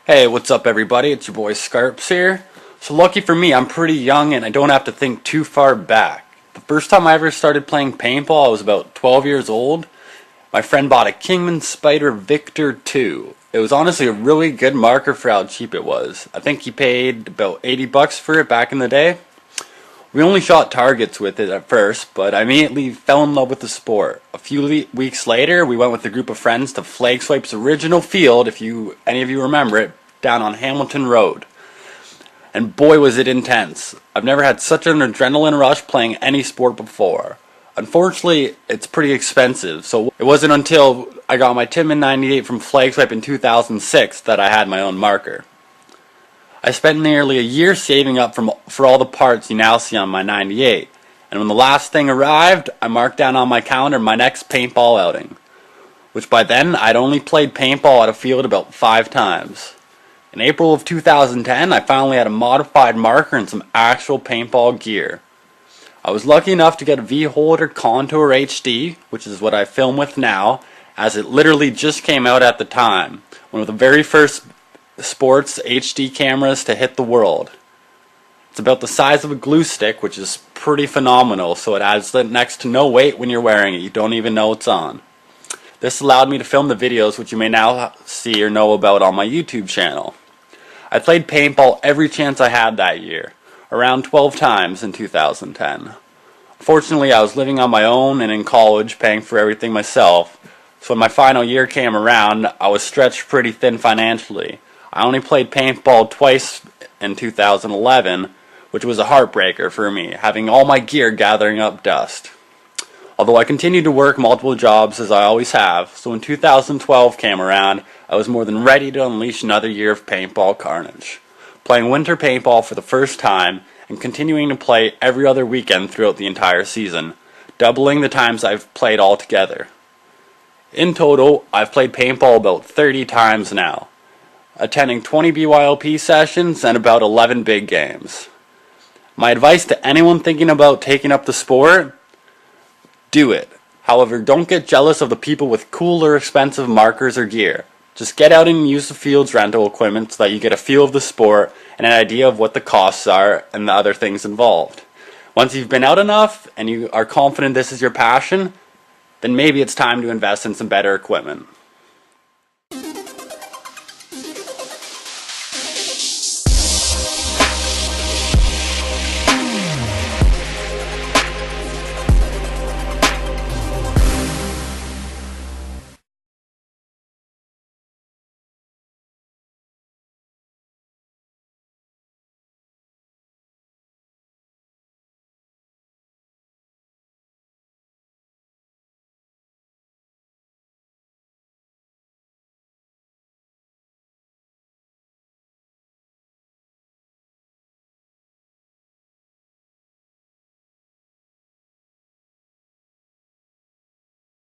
Hey, what's up everybody? It's your boy SCARPZ here. So lucky for me, I'm pretty young and I don't have to think too far back. The first time I ever started playing paintball, I was about 12 years old. My friend bought a Kingman Spider Victor 2. It was honestly a really good marker for how cheap it was. I think he paid about 80 bucks for it back in the day. We only shot targets with it at first, but I immediately fell in love with the sport. A few weeks later, we went with a group of friends to Flag Swipe's original field, if any of you remember it, down on Hamilton Road. And boy was it intense. I've never had such an adrenaline rush playing any sport before. Unfortunately, it's pretty expensive, so it wasn't until I got my Tippmann 98 from Flag Swipe in 2006 that I had my own marker. I spent nearly a year saving up for all the parts you now see on my 98, and when the last thing arrived, I marked down on my calendar my next paintball outing, which by then I'd only played paintball at a field about 5 times. In April of 2010, I finally had a modified marker and some actual paintball gear. I was lucky enough to get a V-Holder Contour HD, which is what I film with now, as it literally just came out at the time, one of the very first sports HD cameras to hit the world. It's about the size of a glue stick, which is pretty phenomenal, so it adds next to no weight when you're wearing it. You don't even know it's on. This allowed me to film the videos which you may now see or know about on my YouTube channel. I played paintball every chance I had that year, around 12 times in 2010. Fortunately, I was living on my own and in college, paying for everything myself, so when my final year came around, I was stretched pretty thin financially. I only played paintball twice in 2011, which was a heartbreaker for me, having all my gear gathering up dust. Although I continued to work multiple jobs as I always have, so when 2012 came around, I was more than ready to unleash another year of paintball carnage. Playing winter paintball for the first time, and continuing to play every other weekend throughout the entire season, doubling the times I've played altogether. In total, I've played paintball about 30 times now, attending 20 BYOP sessions and about 11 big games. My advice to anyone thinking about taking up the sport: do it. However, don't get jealous of the people with cool or expensive markers or gear. Just get out and use the field's rental equipment so that you get a feel of the sport and an idea of what the costs are and the other things involved. Once you've been out enough and you are confident this is your passion, then maybe it's time to invest in some better equipment.